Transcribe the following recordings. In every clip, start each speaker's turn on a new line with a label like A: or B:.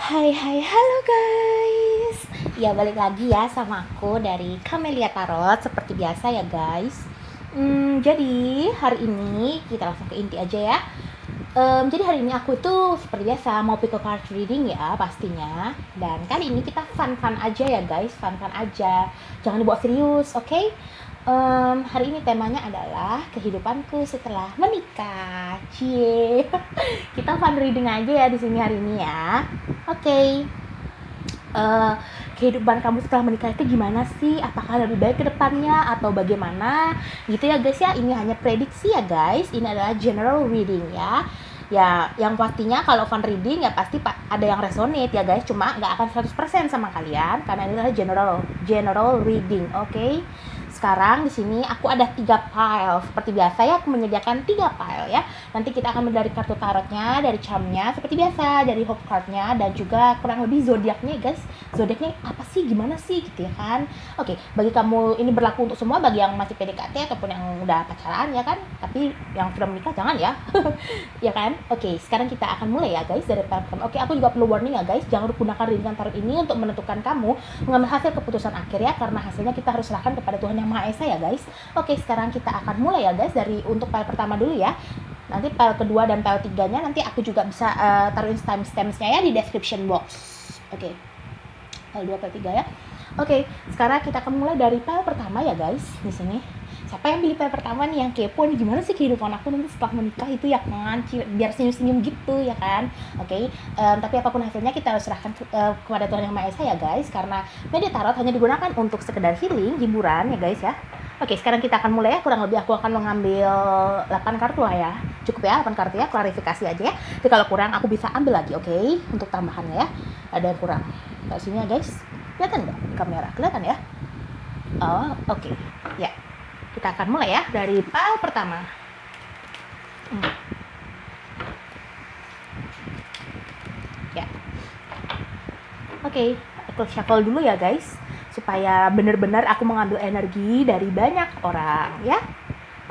A: Hai hai halo guys. Ya balik lagi ya sama aku dari Camelia Tarot seperti biasa ya guys. Jadi hari ini kita langsung ke inti aja ya. Jadi hari ini aku tuh seperti biasa mau pick a card reading ya pastinya. Dan kali ini kita fun-fun aja ya guys, fun-fun aja. Jangan dibawa serius, oke? Hari ini temanya adalah kehidupanku setelah menikah. Cie. Kita fun reading aja ya di sini hari ini ya. Oke. Kehidupan kamu setelah menikah itu gimana sih? Apakah lebih baik ke depannya atau bagaimana? Gitu ya guys ya, ini hanya prediksi ya guys. Ini adalah general reading ya. Ya, yang pastinya kalau fun reading ya pasti ada yang resonate ya guys. Cuma nggak akan 100% sama kalian karena ini adalah general reading, oke? Sekarang di sini aku ada 3 pile. Seperti biasa ya, aku menyediakan 3 pile ya. Nanti kita akan dari kartu tarotnya, dari charmnya, seperti biasa, dari hope cardnya, dan juga kurang lebih zodiaknya guys. Zodiaknya apa sih, gimana sih gitu ya kan. Oke, bagi kamu ini berlaku untuk semua, bagi yang masih PDKT ataupun yang udah pacaran ya kan. Tapi yang sudah menikah jangan ya. Ya kan. Oke, sekarang kita akan mulai ya guys dari pile pertama. Oke, aku juga perlu warning ya guys, jangan gunakan readingan tarot ini untuk menentukan kamu mengambil hasil keputusan akhir ya, karena hasilnya kita harus serahkan kepada Tuhan Yang Maha Esa ya guys. Oke, sekarang kita akan mulai ya guys dari untuk file pertama dulu ya. Nanti file kedua dan file tiganya nanti aku juga bisa taruhin timestamps-nya ya di description box. Oke. File 2 file 3 ya. Oke, sekarang kita akan mulai dari file pertama ya guys di sini. Siapa yang pilih file pertama nih yang kepo nih, gimana sih kehidupan aku nanti setelah menikah itu ya kan, biar senyum-senyum gitu ya kan. Oke, tapi apapun hasilnya kita harus serahkan kepada Tuhan Yang Maha Esa ya guys, karena media tarot hanya digunakan untuk sekedar healing, hiburan ya guys ya. Oke, sekarang kita akan mulai ya. Kurang lebih aku akan mengambil 8 kartu lah ya. Cukup ya 8 kartu ya, klarifikasi aja ya. Tapi kalau kurang aku bisa ambil lagi, oke? Untuk tambahannya ya. Ada yang kurang. Di sini ya guys. Kelihatan nggak di kamera? Kelihatan ya? Oh, oke. Ya. Kita akan mulai ya dari pile pertama. Ya. Oke, aku shuffle dulu ya guys, supaya benar-benar aku mengambil energi dari banyak orang ya.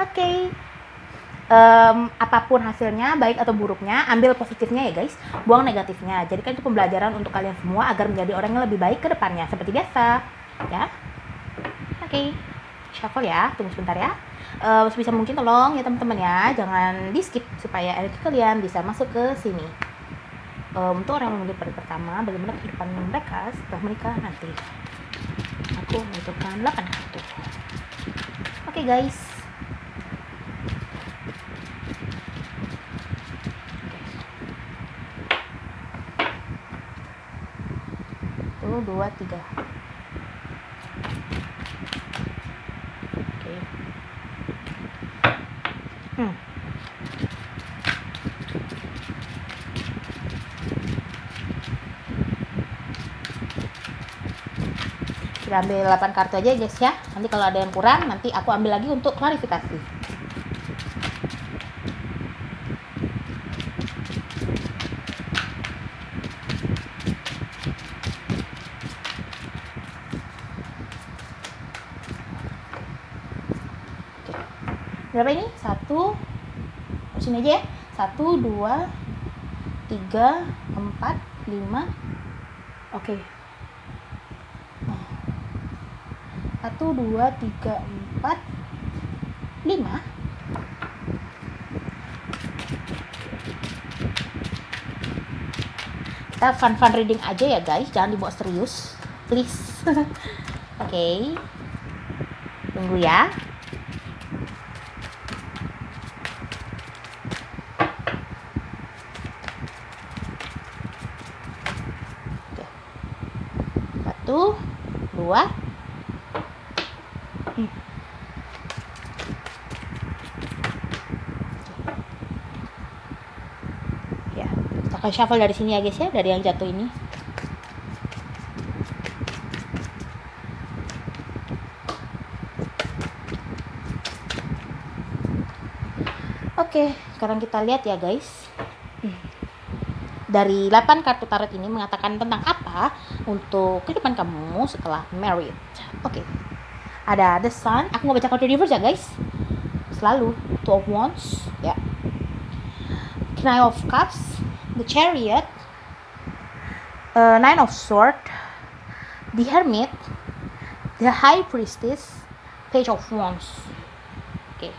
A: Oke. Apapun hasilnya, baik atau buruknya, ambil positifnya ya guys, buang negatifnya. Jadi kan itu pembelajaran untuk kalian semua agar menjadi orang yang lebih baik ke depannya, seperti biasa ya. Oke. Shuffle ya, tunggu sebentar ya. Sebisa mungkin tolong ya teman-teman ya, jangan di skip supaya energi kalian bisa masuk ke sini. Untuk orang yang memilih pada pertama, bagaimana kehidupan mereka setelah menikah nanti. Aku menentukan 8 kartu. Oke guys. Tuh, 2, 3. Oke. Kita ambil 8 kartu aja guys ya. Nanti kalau ada yang kurang, nanti aku ambil lagi untuk klarifikasi. Berapa ini? 1, sini aja ya. 1, 2, 3, 4, 5. Oke. 1, 2, 3, 4, 5. Kita fun reading aja ya guys, jangan dibawa serius, please. Oke. Tunggu ya. Oke. 1, 2. Ya, kita akan shuffle dari sini ya guys ya, dari yang jatuh ini. Oke, sekarang kita lihat ya guys. Dari 8 kartu tarot ini mengatakan tentang apa untuk kehidupan kamu setelah married. Oke. Ada The Sun. Aku nggak baca kartu reverse ya guys. Selalu Two of Wands ya. Knight of Cups, The Chariot, Nine of Swords, the Hermit, the High Priestess, Page of Wands. Oke.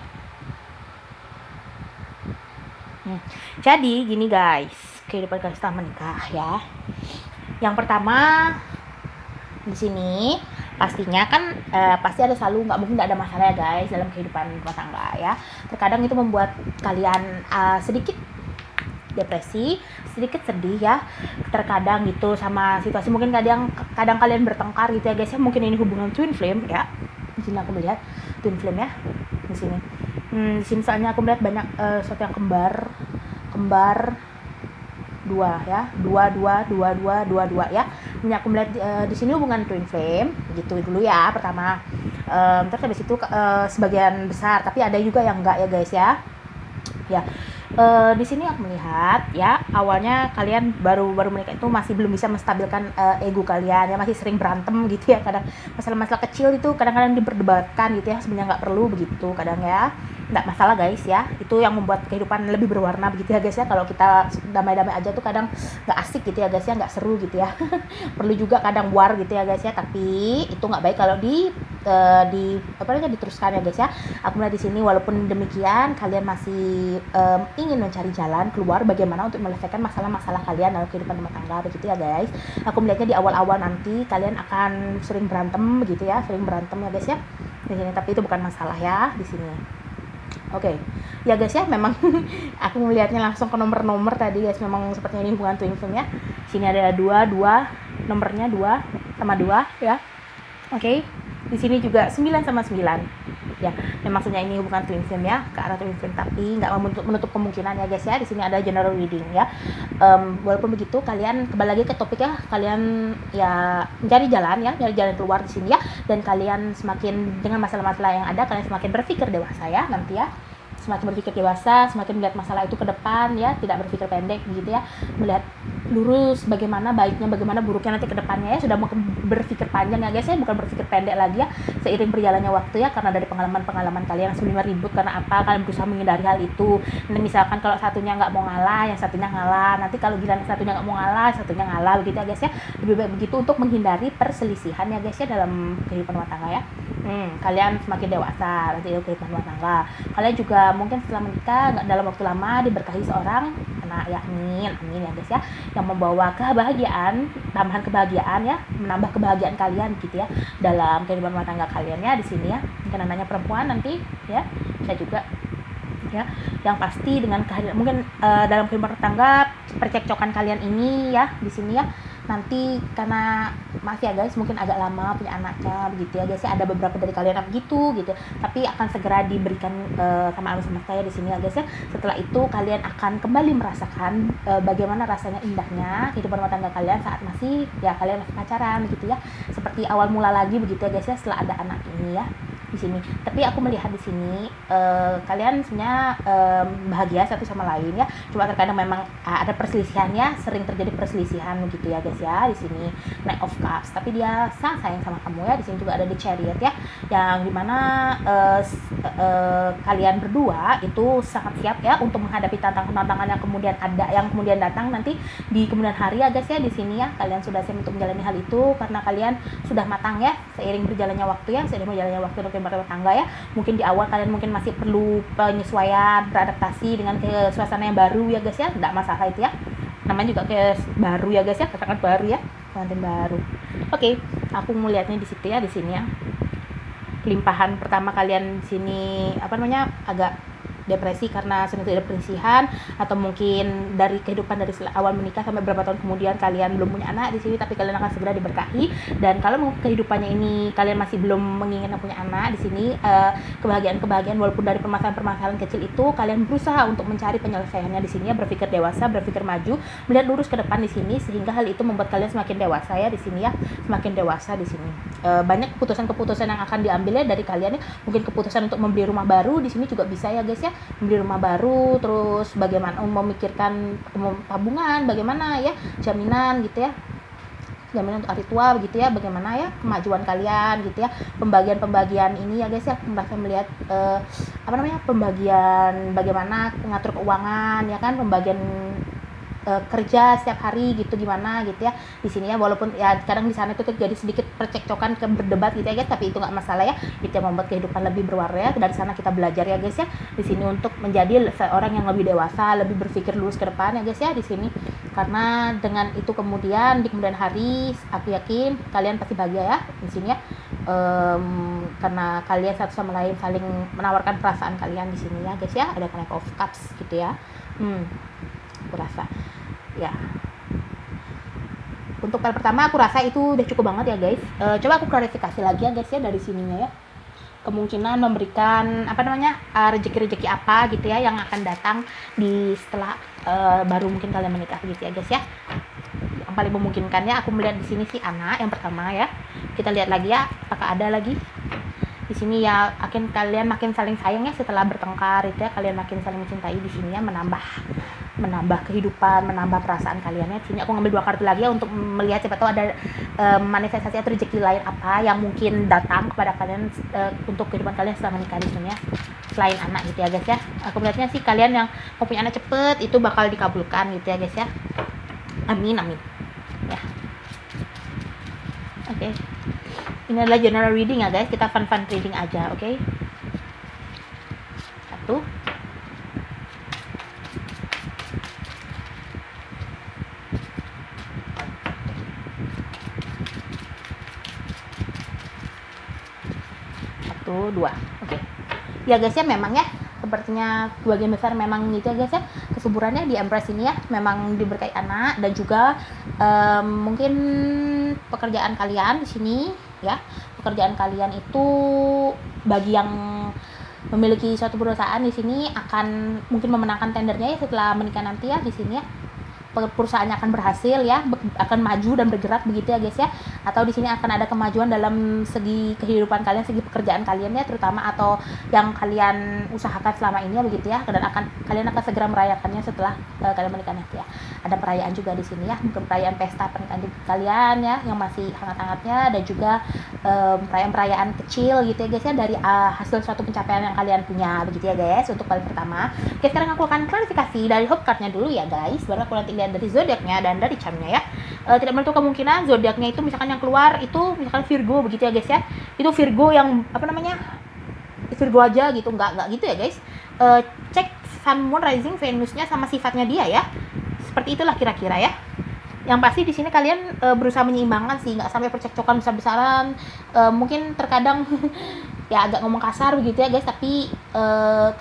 A: Jadi gini guys, kehidupan kalian setelah menikah ya. Yang pertama di sini pastinya kan pasti ada selalu, nggak mungkin nggak ada masalah ya guys dalam kehidupan rumah tangga ya. Terkadang itu membuat kalian sedikit depresi, sedikit sedih ya, terkadang gitu sama situasi, mungkin kadang kalian bertengkar gitu ya guys ya. Mungkin ini hubungan twin flame ya. Di sini aku melihat twin flame ya di sini. Di sini soalnya aku melihat banyak sesuatu yang kembar dua ya, dua ya. Ini aku melihat di sini hubungan twin flame gitu dulu ya pertama. Terus habis itu sebagian besar, tapi ada juga yang enggak ya guys ya. Ya, di sini aku melihat ya, awalnya kalian baru menikah itu masih belum bisa menstabilkan ego kalian ya, masih sering berantem gitu ya. Kadang masalah-masalah kecil itu kadang-kadang diperdebatkan gitu ya, sebenarnya nggak perlu begitu kadang ya. Nggak masalah guys ya, itu yang membuat kehidupan lebih berwarna begitu ya guys ya. Kalau kita damai-damai aja tuh kadang nggak asik gitu ya guys ya, nggak seru gitu ya. Perlu juga kadang war gitu ya guys ya, tapi itu nggak baik kalau diteruskan ya guys ya. Aku melihat di sini walaupun demikian kalian masih ingin mencari jalan keluar bagaimana untuk menyelesaikan masalah-masalah kalian dalam kehidupan rumah tangga begitu ya guys. Aku melihatnya di awal-awal nanti kalian akan sering berantem begitu ya, sering berantem ya guys ya di sini, tapi itu bukan masalah ya di sini. Oke, ya guys ya, memang aku melihatnya langsung ke nomor-nomor tadi guys, memang sepertinya ini hubungan twin flame ya. Sini ada dua, nomornya 2 sama 2 ya. Oke. Di sini juga 9 sama 9. Ya, memang maksudnya ini hubungan twin flame ya, ke arah twin flame, tapi nggak menutup kemungkinan ya guys ya. Di sini ada general reading ya. Walaupun begitu kalian kembali lagi ke topik ya, kalian ya mencari jalan keluar di sini ya, dan kalian semakin dengan masalah-masalah yang ada kalian semakin berpikir dewasa ya nanti ya. Semakin berpikir dewasa, semakin melihat masalah itu ke depan ya, tidak berpikir pendek gitu ya, melihat lurus bagaimana baiknya, bagaimana buruknya nanti ke depannya ya, sudah berpikir panjang ya guys ya, bukan berpikir pendek lagi ya, seiring berjalannya waktu ya, karena dari pengalaman kalian yang sebelumnya ribut karena apa, kalian berusaha menghindari hal itu. Nah, misalkan kalau satunya nggak mau ngalah, yang satunya ngalah, nanti kalau giliran satunya nggak mau ngalah, satunya ngalah begitu ya guys ya, lebih baik begitu untuk menghindari perselisihan ya guys ya dalam kehidupan rumah tangga ya. Kalian semakin dewasa nanti dalam kehidupan rumah tangga, kalian juga mungkin setelah menikah nggak dalam waktu lama diberkahi seorang anak ya, amin ya guys ya, yang membawa kebahagiaan, tambahan kebahagiaan ya, menambah kebahagiaan kalian gitu ya dalam kehidupan rumah tangga kalian ya di sini ya. Mungkin anaknya perempuan nanti ya, saya juga ya, yang pasti dengan kehadiran mungkin dalam kehidupan rumah tangga percekcokan kalian ini ya di sini ya, nanti karena maaf ya guys mungkin agak lama punya anaknya begitu ya guys ya, ada beberapa dari kalian yang begitu gitu, tapi akan segera diberikan sama alam semesta ya di sini ya guys ya. Setelah itu kalian akan kembali merasakan bagaimana rasanya indahnya kehidupan rumah tangga kalian saat masih ya kalian masih pacaran gitu ya, seperti awal mula lagi begitu ya guys ya setelah ada anak ini ya di sini. Tapi aku melihat di sini kalian sebenarnya bahagia satu sama lain ya, cuma terkadang memang ada perselisihannya, sering terjadi perselisihan gitu ya guys ya di sini. Knight of Cups, tapi dia sangat sayang sama kamu ya. Di sini juga ada The Chariot ya, yang dimana kalian berdua itu sangat siap ya untuk menghadapi tantangan yang kemudian datang nanti di kemudian hari ya guys ya di sini ya. Kalian sudah siap untuk menjalani hal itu karena kalian sudah matang ya seiring berjalannya waktu ya, seiring berjalannya waktu untuk rumah tangga ya. Mungkin di awal kalian mungkin masih perlu penyesuaian, beradaptasi dengan ke suasana yang baru ya guys ya, tidak masalah itu ya, namanya juga kayak baru ya guys ya, katakan baru ya, pengantin baru. Oke, aku melihatnya di situ ya di sini ya. Limpahan pertama kalian di sini agak depresi karena sedang tidak ada perselisihan, atau mungkin dari kehidupan dari awal menikah sampai beberapa tahun kemudian kalian belum punya anak di sini, tapi kalian akan segera diberkahi. Dan kalau kehidupannya ini kalian masih belum menginginkan punya anak di sini, kebahagiaan walaupun dari permasalahan kecil itu kalian berusaha untuk mencari penyelesaiannya di sini ya, berpikir dewasa, berpikir maju, melihat lurus ke depan di sini, sehingga hal itu membuat kalian semakin dewasa ya di sini ya, semakin dewasa di sini. Banyak keputusan-keputusan yang akan diambil ya dari kalian ya, mungkin keputusan untuk membeli rumah baru di sini juga bisa ya guys ya, membeli rumah baru, terus bagaimana memikirkan tabungan, bagaimana ya jaminan gitu ya, jaminan untuk hari tua begitu ya, bagaimana ya kemajuan kalian gitu ya, pembagian ini ya guys ya, bahkan melihat pembagian bagaimana mengatur keuangan ya kan, pembagian kerja setiap hari gitu gimana gitu ya di sini ya, walaupun ya kadang di sana itu terjadi sedikit percekcokan berdebat gitu ya guys, tapi itu nggak masalah ya, itu yang membuat kehidupan lebih berwarna ya. Dari sana kita belajar ya guys ya di sini untuk menjadi seorang yang lebih dewasa, lebih berpikir lurus ke depan ya guys ya di sini, karena dengan itu kemudian di kemudian hari aku yakin kalian pasti bahagia ya di sini ya. Karena kalian satu sama lain saling menawarkan perasaan kalian di sini ya guys ya, ada Knight of Cups gitu ya. Aku rasa ya untuk kali pertama aku rasa itu udah cukup banget ya guys. Coba aku klarifikasi lagi ya guys ya dari sininya ya, kemungkinan memberikan apa namanya rezeki-rezeki apa gitu ya yang akan datang di setelah baru mungkin kalian menikah gitu ya guys ya. Yang paling memungkinkannya aku melihat di sini sih anak yang pertama ya. Kita lihat lagi ya apakah ada lagi di sini ya, akan kalian makin saling sayang ya setelah bertengkar itu ya, kalian makin saling mencintai di sini ya, menambah kehidupan, menambah perasaan kalian ya. Di sini aku ngambil 2 kartu lagi ya untuk melihat siapa tahu ada manifestasi atau rezeki lain apa yang mungkin datang kepada kalian untuk kehidupan kalian setelah menikah di sini ya, selain anak gitu ya guys ya. Aku melihatnya sih kalian yang mau punya anak cepet itu bakal dikabulkan gitu ya guys ya, amin amin ya. Oke. Ini adalah general reading ya guys, kita fun reading aja, oke? 1 1 2. Oke. Ya guys ya, memang ya sepertinya sebagian besar memang gitu ya guys ya, kesuburannya di Empress ini ya memang diberkahi anak dan juga mungkin pekerjaan kalian di sini ya, pekerjaan kalian itu bagi yang memiliki suatu perusahaan di sini akan mungkin memenangkan tendernya ya setelah menikah nanti ya di sini ya. Perusahaannya akan berhasil ya, akan maju dan bergerak begitu ya guys ya, atau di sini akan ada kemajuan dalam segi kehidupan kalian, segi pekerjaan kalian ya terutama, atau yang kalian usahakan selama ini ya begitu ya, dan kalian akan segera merayakannya setelah kalian menikah nanti ya. Ada perayaan juga di sini ya, mungkin perayaan pesta pernikahan kalian ya yang masih hangat-hangatnya, dan juga perayaan kecil gitu ya guys ya dari hasil suatu pencapaian yang kalian punya begitu ya guys untuk kali pertama. Oke, sekarang aku akan klarifikasi dari hope cardnya dulu ya guys, baru aku nanti lihat dari zodiaknya dan dari charmnya ya. Tidak menutup kemungkinan zodiaknya itu misalkan yang keluar itu misalkan Virgo begitu ya guys ya, itu Virgo yang apa namanya Virgo aja gitu, nggak gitu ya guys. Cek Sun, Moon, Rising, Venusnya sama sifatnya dia ya, seperti itulah kira-kira ya. Yang pasti di sini kalian berusaha menyeimbangkan sih, nggak sampai percekcokan besar-besaran. Mungkin terkadang ya agak ngomong kasar begitu ya guys, tapi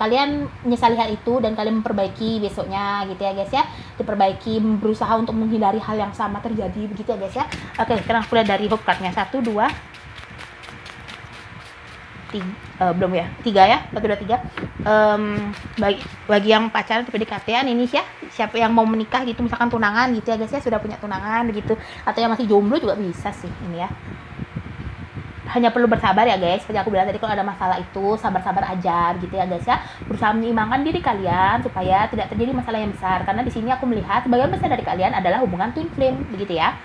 A: kalian menyesali hal itu dan kalian memperbaiki besoknya gitu ya guys ya, diperbaiki, berusaha untuk menghindari hal yang sama terjadi begitu ya guys ya. Oke, sekarang aku lihat dari hope cardnya 1 2 belum ya 3 ya, 1 2 3. Bagi yang pacaran PDKT-an ini ya, siapa yang mau menikah gitu misalkan tunangan gitu ya guys ya, sudah punya tunangan begitu, atau yang masih jomblo juga bisa sih ini ya. Hanya perlu bersabar ya guys, seperti aku bilang tadi, kalau ada masalah itu sabar-sabar aja gitu ya guys ya, berusaha menyeimbangkan diri kalian supaya tidak terjadi masalah yang besar, karena di sini aku melihat sebagian besar dari kalian adalah hubungan twin flame begitu ya.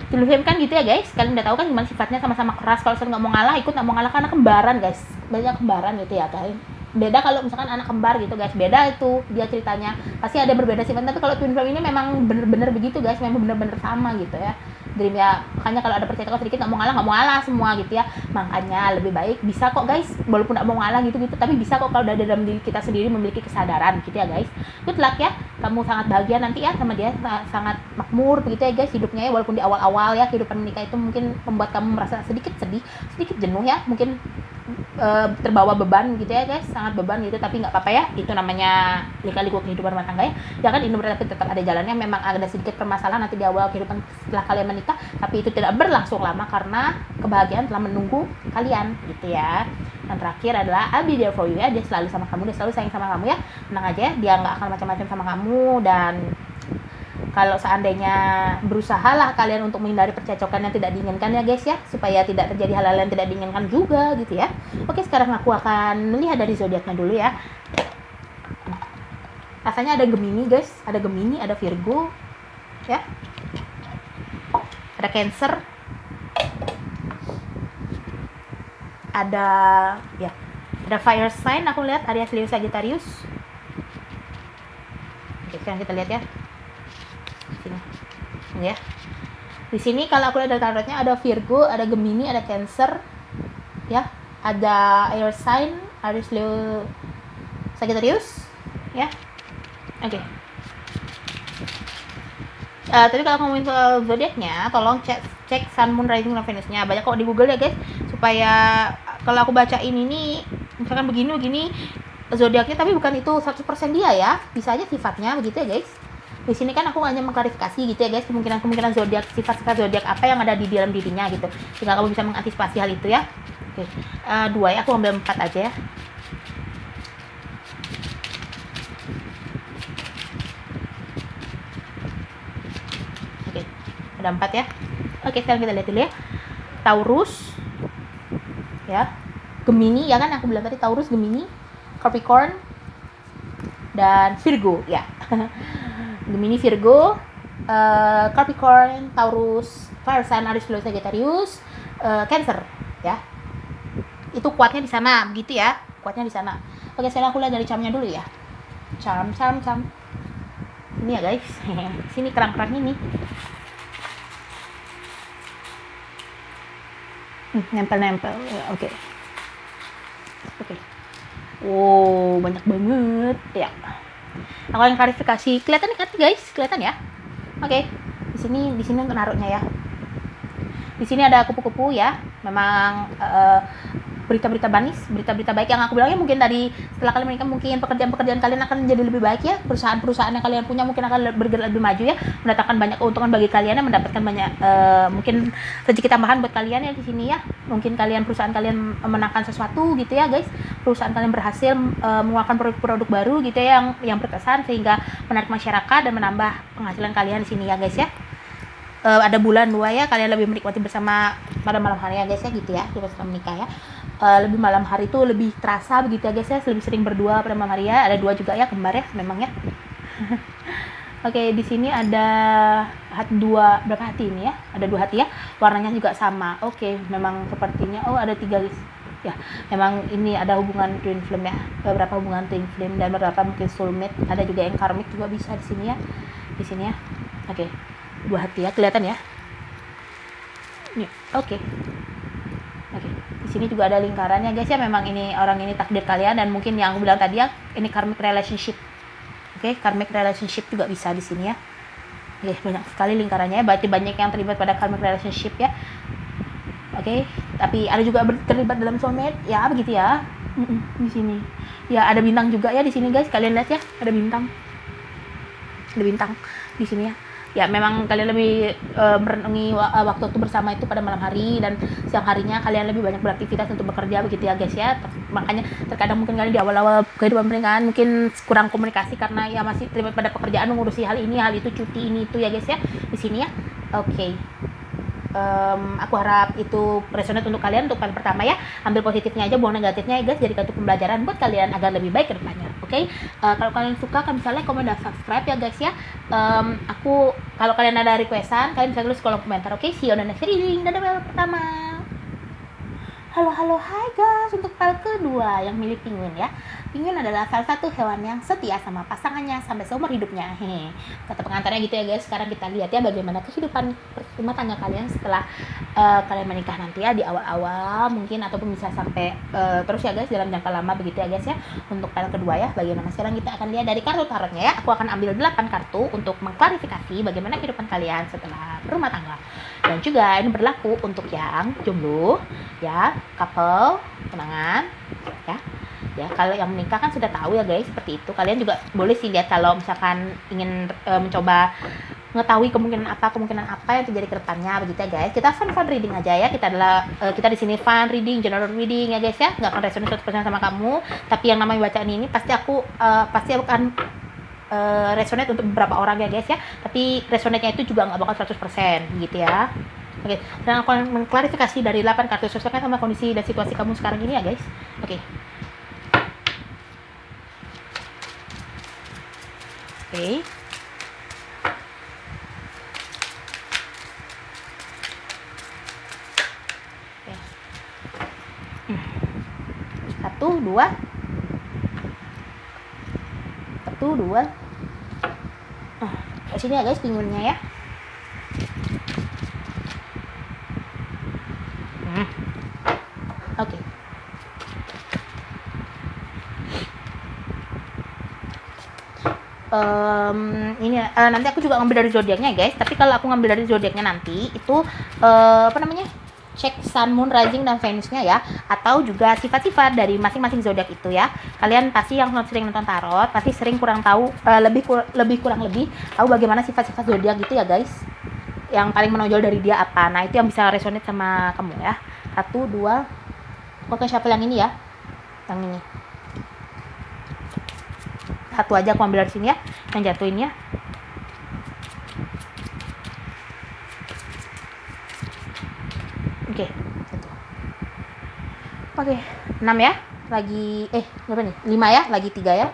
A: Twin flame kan gitu ya guys, kalian udah tahu kan gimana sifatnya, sama-sama keras, kalau nggak mau ngalah ikut, nggak mau ngalah, karena kembaran guys, banyak kembaran gitu ya guys. Beda kalau misalkan anak kembar gitu guys, beda itu dia ceritanya, pasti ada berbeda sifat. Tapi kalau twin flame ini memang bener-bener begitu guys, memang bener-bener sama gitu ya. Dream ya, makanya kalau ada percakapan sedikit nggak mau ngalah semua gitu ya. Makanya lebih baik bisa kok guys, walaupun nggak mau ngalah gitu, tapi bisa kok kalau udah dalam diri kita sendiri memiliki kesadaran gitu ya guys. Good luck ya, kamu sangat bahagia nanti ya sama dia, sangat makmur begitu ya guys hidupnya ya, walaupun di awal-awal ya kehidupan menikah itu mungkin membuat kamu merasa sedikit sedih, sedikit jenuh ya, mungkin terbawa beban gitu ya guys, sangat beban gitu, tapi nggak apa-apa ya, itu namanya lika-liku kehidupan rumah tangga ya. Jangan ini berarti tetap ada jalannya, memang ada sedikit permasalahan nanti di awal kehidupan setelah kalian menikah, tapi itu tidak berlangsung lama karena kebahagiaan telah menunggu kalian gitu ya. Yang terakhir adalah I'll be there for you ya, dia selalu sama kamu, dia selalu sayang sama kamu ya, tenang aja ya, dia nggak akan macam-macam sama kamu. Dan kalau seandainya berusaha lah kalian untuk menghindari percecokan yang tidak diinginkan ya guys ya, supaya tidak terjadi hal-hal yang tidak diinginkan juga gitu ya. Oke, sekarang aku akan melihat dari zodiaknya dulu ya. Rasanya ada Gemini guys, ada Gemini, ada Virgo ya, ada Cancer, ada ya, ada fire sign aku lihat, Aries, Leo, Sagittarius. Oke, sekarang kita lihat ya. sini. Ya. Di sini kalau aku lihat dari tarotnya ada Virgo, ada Gemini, ada Cancer. Ya. Ada air sign, Aries, Leo, Sagittarius. Ya. Oke. Tapi kalau ngomongin soal zodiaknya, tolong cek Sun, Moon, Rising, dan Venus-nya. Banyak kok di Google ya guys, supaya kalau aku bacain ini misalkan begini zodiaknya, tapi bukan itu 100% dia ya, bisa aja sifatnya begitu ya guys. Di sini kan aku hanya mengklarifikasi gitu ya guys, kemungkinan zodiak, sifat-sifat zodiak apa yang ada di dalam dirinya gitu, sehingga kamu bisa mengantisipasi hal itu ya. Oke. 2 ya, aku ambil 4 aja ya. Oke, ada 4 ya. Oke, sekarang kita lihat dulu ya. Taurus, ya, Gemini, ya kan aku bilang tadi Taurus, Gemini, Capricorn, dan Virgo, ya. Gemini, Virgo, Capricorn, Taurus, Fire sign, Aries, Leo, Sagittarius, Cancer, ya. Itu kuatnya di sana, begitu ya. Kuatnya di sana. Oke, sekarang aku lihat dari charmnya dulu ya. Charm. Ini ya guys. Sini kerang-kerang ini. Nempel. Oke. Wow, banyak banget ya. Aku akan klarifikasi. Kelihatan kan guys? Kelihatan ya? Oke. Di sini untuk naruhnya ya. Di sini ada kupu-kupu ya. Memang berita-berita manis, berita-berita baik yang aku bilangnya, mungkin dari setelah kalian menikah mungkin pekerjaan kalian akan menjadi lebih baik ya, perusahaan yang kalian punya mungkin akan bergerak lebih maju ya, mendatangkan banyak keuntungan bagi kalian ya, mendapatkan banyak mungkin rezeki tambahan buat kalian ya di sini ya. Mungkin perusahaan kalian menangkan sesuatu gitu ya guys, perusahaan kalian berhasil mengeluarkan produk baru gitu ya yang berkesan sehingga menarik masyarakat dan menambah penghasilan kalian di sini ya guys ya. Ada bulan 2 ya, kalian lebih menikmati bersama pada malam hari ya guys ya, gitu ya, kita setelah menikah ya. Lebih malam hari itu lebih terasa begitu ya guys ya, lebih sering berdua pada malam hari ya. Ada 2 juga ya, kembar ya memang ya. Oke, di sini ada berapa hati ini ya? Ada 2 hati ya, warnanya juga sama. Oke, memang sepertinya ada 3 guys. Ya, memang ini ada hubungan twin flame ya, beberapa hubungan twin flame dan beberapa mungkin soulmate. Ada juga yang karmic juga bisa di sini ya, ya. Oke. 2 hati ya, kelihatan ya. Oke. Di sini juga ada lingkarannya guys ya. Memang ini orang ini takdir kalian, dan mungkin yang aku bilang tadi ya, ini karmic relationship. Oke, karmic relationship juga bisa di sini ya. Oke, banyak sekali lingkarannya ya. Berarti banyak yang terlibat pada karmic relationship ya. Oke, tapi ada juga terlibat dalam soulmate ya, begitu ya. Di sini. Ya, ada bintang juga ya di sini guys. Kalian lihat ya, ada bintang. Ada bintang di sini ya. Ya, memang kalian lebih merenungi waktu itu bersama itu pada malam hari, dan siang harinya kalian lebih banyak beraktivitas untuk bekerja begitu ya guys ya. Makanya terkadang mungkin kalian di awal-awal kehidupan pernikahan mungkin kurang komunikasi karena ya masih terlibat pada pekerjaan, mengurusi hal ini hal itu, cuti ini itu ya guys ya di sini ya. Oke. Aku harap itu resonate untuk kalian pertama ya. Ambil positifnya aja, buang negatifnya ya guys, jadi kartu pembelajaran buat kalian agar lebih baik ke depannya. Oke. Kalau kalian suka, kalian bisa like, komen, dan subscribe ya guys ya. Kalau kalian ada requestan, kalian bisa tulis kolom komentar. Oke, see you on the next reading. Dadah pertama. Halo, hai guys, untuk file kedua yang milik penguin ya. Penguin adalah salah satu hewan yang setia sama pasangannya sampai seumur hidupnya. Kata pengantarnya gitu ya guys. Sekarang kita lihat ya bagaimana kehidupan rumah tangga kalian setelah kalian menikah nanti ya, di awal-awal mungkin, ataupun bisa sampai terus ya guys dalam jangka lama begitu ya guys ya. Untuk file kedua ya, bagaimana sekarang kita akan lihat dari kartu tarotnya ya. Aku akan ambil 8 kartu untuk mengklarifikasi bagaimana kehidupan kalian setelah berumah tangga. Dan juga ini berlaku untuk yang jomblo ya, couple, tunangan ya. Kalau yang menikah kan sudah tahu ya guys, seperti itu. Kalian juga boleh sih lihat kalau misalkan ingin mencoba mengetahui kemungkinan apa yang terjadi ke depannya begitu ya guys. Kita fun reading aja ya. Kita di sini fun reading, general reading ya guys ya. Nggak akan resonate 100% sama kamu, tapi yang namanya bacaan ini pasti akan resonate untuk beberapa orang ya guys ya. Tapi resonate-nya itu juga nggak bakal 100% gitu ya. Oke, dan aku akan mengklarifikasi dari 8 kartu sesuai sama kondisi dan situasi kamu sekarang ini ya guys. Oke. Satu, dua. sini ya guys pinguinnya ya. Oke. Ini nanti aku juga ngambil dari zodiaknya guys. Tapi kalau aku ngambil dari zodiaknya nanti itu apa namanya, cek Sun, Moon, Rising dan Venusnya ya, atau juga sifat-sifat dari masing-masing zodiak itu ya. Kalian pasti yang sering nonton tarot pasti sering kurang tahu, kurang lebih tahu bagaimana sifat-sifat zodiak gitu ya guys. Yang paling menonjol dari dia apa. Nah itu yang bisa resonate sama kamu ya. 1, 2. Oke, siapa yang ini ya? Yang ini. Satu aja aku ambil dari sini ya, yang jatuhin ya. Oke, satu. Oke, 6 ya. Lagi berapa nih? 5 ya, lagi 3 ya.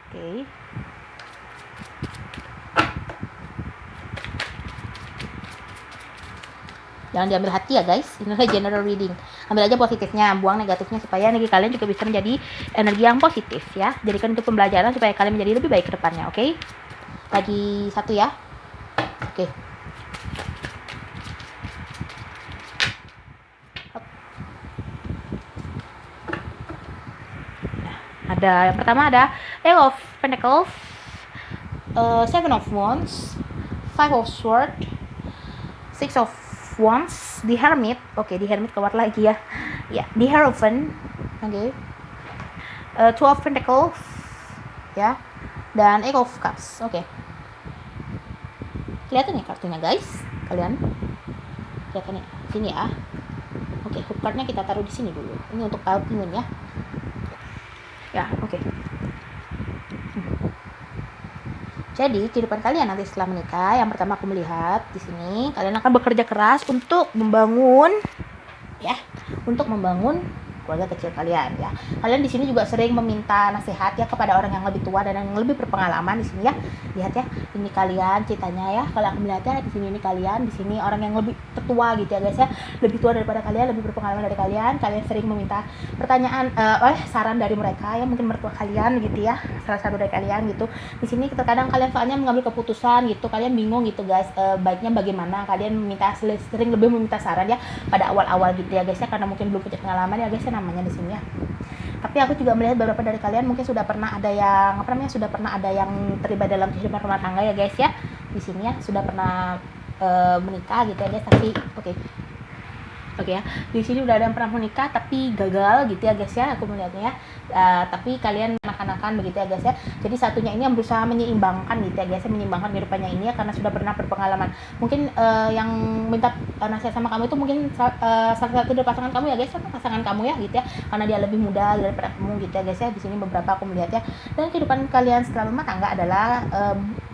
A: Oke. Jangan diambil hati ya guys, ini adalah general reading. Ambil aja positifnya, buang negatifnya supaya energi kalian juga bisa menjadi energi yang positif ya. Jadikan itu pembelajaran supaya kalian menjadi lebih baik ke depannya, oke? Lagi 1 ya. Oke. Nah, ada yang pertama ada Eight of Pentacles, Seven of Wands, Five of Swords, Six of Wands, the Hermit. Oke, the Hermit keluar lagi ya. Ya, the Hierophant. Oke. Two of Pentacles. Ya. Dan Eight of Cups. Oke. Kelihatan ya kartunya guys? Kalian? Kelihatan ya? Sini ya. Oke, hook cardnya kita taruh di sini dulu. Ini untuk penguin ya. Ya, oke. Jadi kehidupan kalian nanti setelah menikah, yang pertama aku melihat di sini kalian akan bekerja keras untuk membangun keluarga kecil kalian ya. Kalian di sini juga sering meminta nasihat ya kepada orang yang lebih tua dan yang lebih berpengalaman di sini ya. Lihat ya, ini kalian ceritanya ya. Kalau aku melihatnya di sini, ini kalian, di sini orang yang lebih tua gitu ya guys ya. Lebih tua daripada kalian, lebih berpengalaman dari kalian. Kalian sering meminta pertanyaan saran dari mereka ya, mungkin mertua kalian gitu ya. Salah satu dari kalian gitu. Di sini terkadang kalian soalnya mengambil keputusan gitu. Kalian bingung gitu guys, baiknya bagaimana. Kalian sering lebih meminta saran ya pada awal-awal gitu ya guys ya, karena mungkin belum punya pengalaman ya guys ya namanya di sini ya. Tapi aku juga melihat beberapa dari kalian mungkin sudah pernah ada yang terlibat dalam kehidupan rumah tangga ya guys ya. Di sini ya sudah pernah menikah gitu ya guys, tapi oke ya. Di sini udah ada yang pernah menikah tapi gagal gitu ya guys ya, aku melihatnya ya. Tapi kalian akan begitu ya guys ya. Jadi satunya ini yang berusaha menyeimbangkan gitu ya guys, menyeimbangkan kehidupannya ini ya, karena sudah pernah berpengalaman. Mungkin yang minta nasihat sama kamu itu mungkin salah satu dari pasangan kamu ya guys, pasangan kamu ya gitu ya, karena dia lebih muda daripada kamu gitu ya guys ya. Di sini beberapa aku melihat ya. Dan kehidupan kalian setelah rumah tangga adalah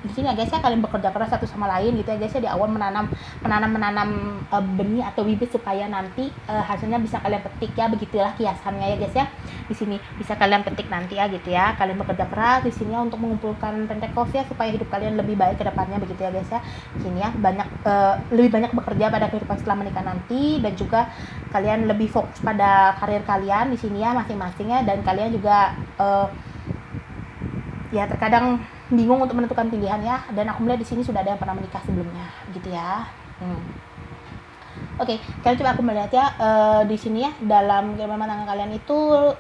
A: di sini ya guys ya, kalian bekerja keras satu sama lain gitu ya guys ya, di awal menanam benih atau bibit supaya nanti hasilnya bisa kalian petik ya, begitulah kiasannya ya guys ya. Di sini bisa kalian petik nanti ya gitu ya. Kalian bekerja keras di sini ya untuk mengumpulkan pentacles ya, supaya hidup kalian lebih baik ke depannya begitu ya guys ya. Di sini ya lebih banyak bekerja pada kehidupan setelah menikah nanti, dan juga kalian lebih fokus pada karir kalian di sini ya masing-masing ya. Dan kalian juga ya terkadang bingung untuk menentukan pilihan ya. Dan aku melihat di sini sudah ada yang pernah menikah sebelumnya gitu ya. Oke, kalian coba aku melihat ya di sini ya, dalam rumah tangga kalian itu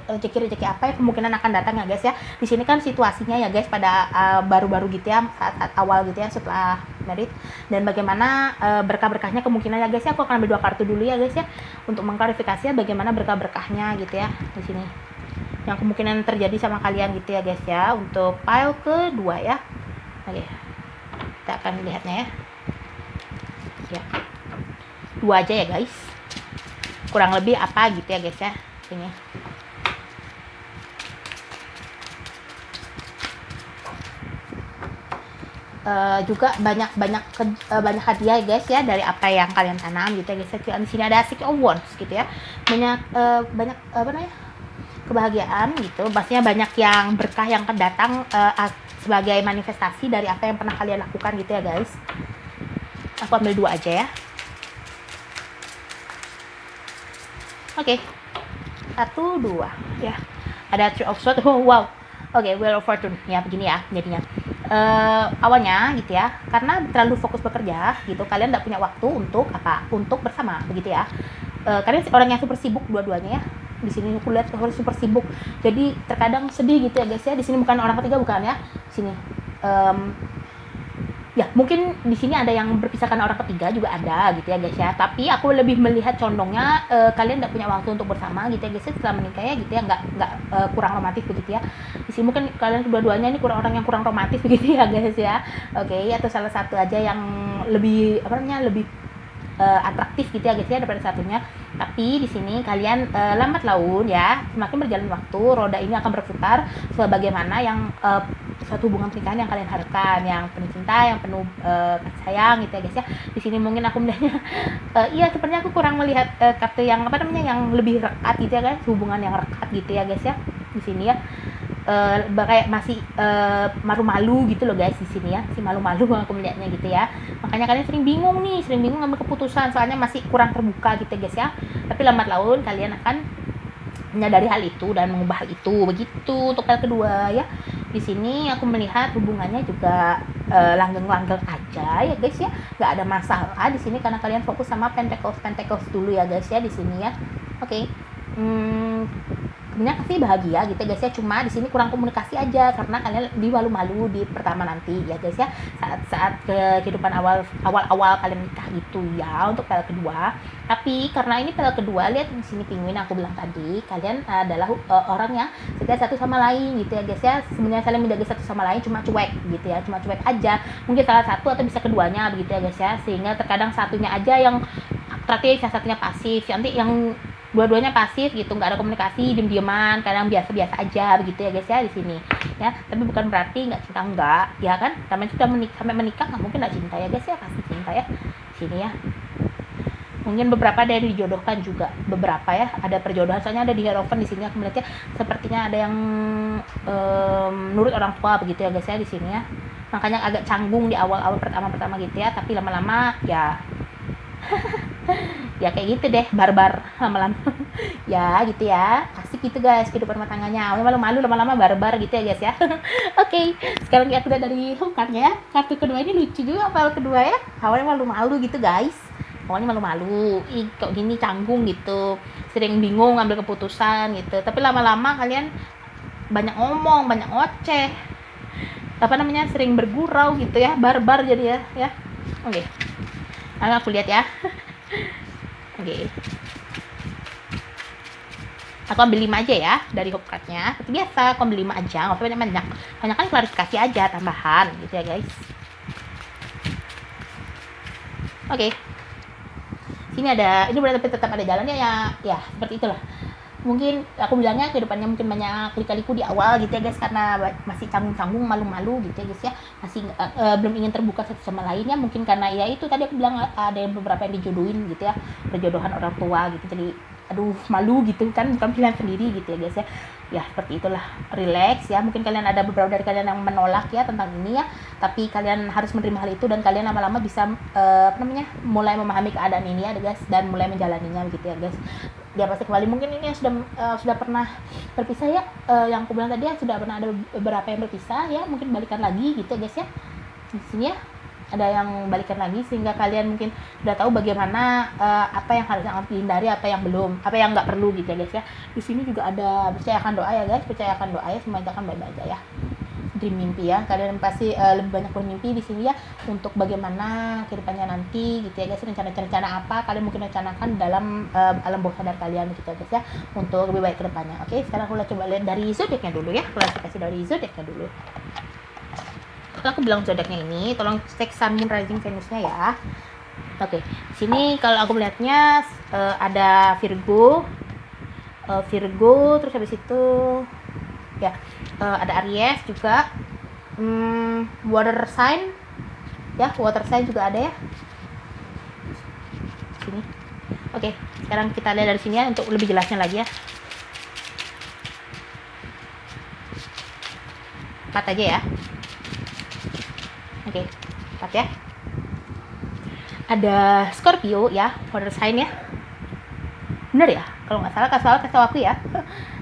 A: rezeki apa ya kemungkinan akan datang ya guys ya. Di sini kan situasinya ya guys pada baru-baru gitu ya, saat awal gitu ya setelah married, dan bagaimana berkah-berkahnya kemungkinan ya guys ya. Aku akan ambil 2 kartu dulu ya guys ya untuk mengklarifikasi ya bagaimana berkah-berkahnya gitu ya di sini. Yang kemungkinan terjadi sama kalian gitu ya guys ya, untuk pile kedua ya. Oke. Kita akan lihatnya ya. Ya. 2 aja ya guys, kurang lebih apa gitu ya guys ya ini. Juga banyak hadiah guys ya dari apa yang kalian tanam gitu ya guys. Di sini ada Six of Wands gitu ya, banyak kebahagiaan gitu, pastinya banyak yang berkah yang akan datang sebagai manifestasi dari apa yang pernah kalian lakukan gitu ya guys. Aku ambil 2 aja ya. Oke, 1, 2 ya. Ada Three of Swords. Oh, wow. Oke, Wheel of Fortune. Ya, begini ya jadinya. Awalnya gitu ya, karena terlalu fokus bekerja gitu, kalian nggak punya waktu untuk apa? Untuk bersama, begitu ya. Kalian orang yang super sibuk dua-duanya ya. Di sini aku lihat harus super sibuk. Jadi terkadang sedih gitu ya guys ya. Di sini bukan orang ketiga, bukan ya. Di sini ya mungkin di sini ada yang berpisah karena orang ketiga juga ada gitu ya guys ya, tapi aku lebih melihat condongnya kalian nggak punya waktu untuk bersama gitu ya guys ya, setelah menikah ya gitu ya, nggak kurang romantis begitu ya. Di sini mungkin kalian kedua-duanya ini orang yang kurang romantis begitu ya guys ya. Oke, atau salah satu aja yang lebih apa namanya, lebih atraktif gitu ya guys ya daripada satunya. Tapi di sini kalian lambat laun ya, semakin berjalan waktu roda ini akan berputar sebagaimana yang suatu hubungan pernikahan yang kalian harapkan, yang penuh cinta, yang penuh kasih sayang gitu ya guys ya. Di sini mungkin aku melihatnya iya sepertinya aku kurang melihat kartu yang apa namanya, yang lebih rekat gitu ya guys, hubungan yang rekat gitu ya guys ya di sini ya. Kayak masih malu-malu gitu loh guys di sini ya, si malu-malu aku melihatnya gitu ya. Makanya kalian sering bingung ngambil keputusan, soalnya masih kurang terbuka gitu guys ya. Tapi lambat laun kalian akan menyadari hal itu dan mengubah hal itu, begitu untuk hal kedua ya. Di sini aku melihat hubungannya juga langgeng-langgeng aja ya guys ya, nggak ada masalah di sini karena kalian fokus sama pentacles dulu ya guys ya di sini ya. Oke. Sebenarnya pasti bahagia gitu guys ya, cuma di sini kurang komunikasi aja karena kalian malu-malu di pertama nanti ya guys ya, saat kehidupan awal kalian nikah gitu ya untuk pel kedua. Tapi karena ini pel kedua, lihat di sini penguin aku bilang tadi, kalian adalah orang yang setia satu sama lain gitu ya guys ya. Sebenarnya saling menjaga satu sama lain, cuma cuek gitu ya, cuma cuek aja, mungkin salah satu atau bisa keduanya begitu ya guys ya, sehingga terkadang satunya aja yang atraktif, yang satunya pasif, nanti yang dua-duanya pasif gitu, nggak ada komunikasi, diem-dieman, kadang biasa-biasa aja begitu ya guys ya di sini ya. Tapi bukan berarti nggak cinta, enggak ya kan, namanya sudah sampai menikah nggak mungkin nggak cinta ya guys ya, pasti cinta ya di sini ya. Mungkin beberapa ada yang dijodohkan juga, beberapa ya ada perjodohan, soalnya ada di Hierophant di sini aku melihatnya sepertinya ada yang nurut orang tua begitu ya guys ya di sini ya. Makanya agak canggung di awal-awal pertama gitu ya, tapi lama-lama ya ya kayak gitu deh, barbar lama-lama ya gitu ya, asik gitu guys kehidupan rumah tangganya, malu-malu lama-lama barbar gitu ya guys ya. Oke, sekarang aku udah dari kartunya ya. Kartu kedua ini lucu juga, file kedua ya, awalnya malu-malu gitu guys, pokoknya malu-malu, kok gini canggung gitu, sering bingung ngambil keputusan gitu, tapi lama-lama kalian banyak ngomong, banyak ngoceh, apa namanya, sering bergurau gitu ya, barbar jadi ya. Oke. Aku lihat ya. Oke. Aku ambil 5 aja ya dari hook card-nya. Seperti biasa, aku ambil 5 aja, nggak usah banyak-banyak. Banyak kan klarifikasi aja, tambahan gitu ya guys. Oke. Sini ada, ini berarti tetap ada jalannya ya, seperti itulah. Mungkin aku bilangnya kehidupannya mungkin banyak lika-liku di awal gitu ya guys, karena masih canggung-canggung, malu-malu gitu ya guys ya, masih belum ingin terbuka satu sama lainnya, mungkin karena ya itu tadi aku bilang ada yang beberapa yang dijodohin gitu ya, perjodohan orang tua gitu, jadi aduh malu gitu kan, bukan pilihan sendiri gitu ya guys ya seperti itulah. Relax ya, mungkin kalian ada beberapa dari kalian yang menolak ya tentang ini ya, tapi kalian harus menerima hal itu dan kalian lama-lama bisa mulai memahami keadaan ini ya guys, dan mulai menjalaninya gitu ya guys. Dia pasti kembali, mungkin ini yang sudah pernah berpisah ya, yang aku bilang tadi ya, sudah pernah ada beberapa yang berpisah ya, mungkin balikan lagi gitu ya guys ya. Di sini ya ada yang balikan lagi, sehingga kalian mungkin sudah tahu bagaimana apa yang harus dihindari, apa yang belum, apa yang nggak perlu gitu ya guys ya. Di sini juga ada percayakan doa ya guys, percayakan doa ya, semuanya akan baik-baik aja ya. Dream mimpi ya, kalian pasti lebih banyak bermimpi di sini ya, untuk bagaimana kehidupannya nanti gitu ya guys, rencana apa kalian mungkin rencanakan dalam alam bawah sadar kalian gitu ya guys ya, untuk lebih baik ke depannya. Oke, sekarang aku coba lihat dari zodiaknya dulu ya, klasifikasi dari zodiaknya dulu. Setelah aku bilang zodiaknya ini, tolong cek Sun, Moon, Rising, Venusnya ya. Oke, sini kalau aku melihatnya ada Virgo, terus habis itu ya ada Aries juga, water sign ya, water sign juga ada ya sini. Oke, sekarang kita lihat dari sini ya untuk lebih jelasnya lagi ya. 4 aja ya. Oke, 4 ya. Ada Scorpio ya, water sign ya. Bener ya? Kalau nggak salah, kasih tahu aku ya.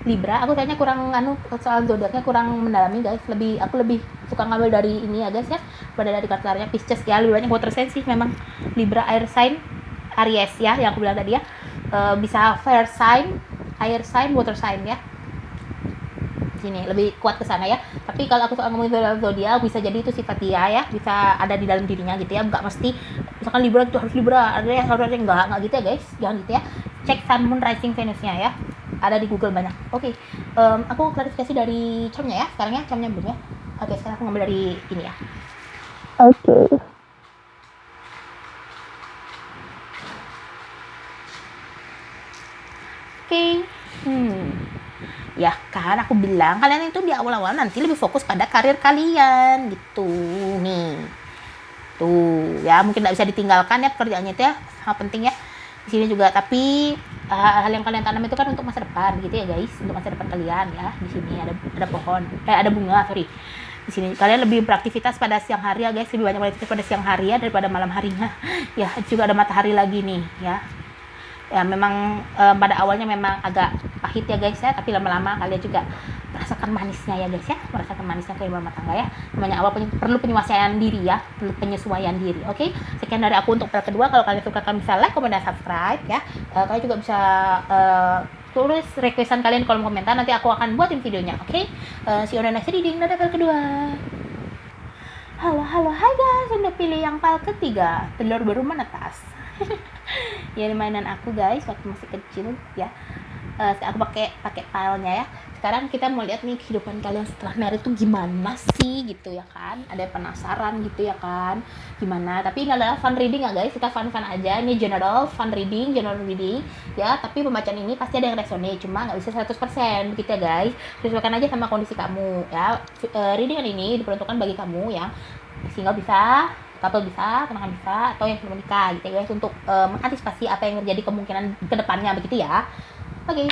A: Libra, aku kayaknya kurang soal zodiaknya kurang mendalami guys. Aku lebih suka ngambil dari ini ya guys ya, pada dari kartu Pisces ya, lebih banyak water sign sih memang. Libra air sign, Aries ya, yang aku bilang tadi ya. Bisa fire sign, air sign, water sign ya. Sini lebih kuat ke sana ya. Tapi kalau aku soal ngomongin zodiak, bisa jadi itu sifat dia ya, bisa ada di dalam dirinya gitu ya. Enggak mesti misalkan Libra itu harus Libra, ada yang harus enggak gitu ya guys. Jangan gitu ya. Cek Sun Moon Rising Venus-nya ya. Ada di Google banyak. Oke. Aku klarifikasi dari charmnya ya. Sekarang ya charmnya belum ya. Oke, sekarang aku ngambil dari ini ya. Oke. Ya kan aku bilang kalian itu di awal-awal nanti lebih fokus pada karir kalian gitu nih. Tuh ya, mungkin tidak bisa ditinggalkan ya pekerjaannya itu ya, sangat penting ya di sini juga. Tapi hal yang kalian tanam itu kan untuk masa depan gitu ya guys, untuk masa depan kalian ya. Di sini ada pohon, ada bunga, sorry. Di sini kalian lebih beraktivitas pada siang hari ya guys, lebih banyak beraktivitas pada siang hari ya daripada malam harinya. Ya juga ada matahari lagi nih ya. Ya memang pada awalnya memang agak pahit ya guys ya, tapi lama-lama kalian juga merasakan manisnya ya guys ya, merasakan manisnya kehidupan rumah tangga ya. Namanya awal perlu penyesuaian diri ya, perlu penyesuaian diri. Oke, sekian dari aku untuk part kedua. Kalau kalian suka, kalian bisa like, komen, dan subscribe ya. Kalian juga bisa tulis requestan kalian di kolom komentar, nanti aku akan buatin videonya. Oke, see you on the next reading. Dadah part kedua. Halo, hai guys, udah pilih yang file ketiga, telur baru menetas. Ya mainan aku guys waktu masih kecil ya. Aku pakai filenya ya. Sekarang kita mau lihat nih kehidupan kalian setelah married tuh gimana sih gitu ya kan. Ada penasaran gitu ya kan, gimana. Tapi ini adalah fun reading ya guys, kita fun aja. Ini general reading ya. Tapi pembacaan ini pasti ada yang resonate, cuma nggak bisa 100% gitu ya guys. Sesuaikan aja sama kondisi kamu ya. Readingan ini diperuntukkan bagi kamu yang single bisa, couple bisa, tunangan bisa, atau yang belum menikah gitu ya guys, untuk mengantisipasi apa yang terjadi kemungkinan kedepannya begitu ya. Oke.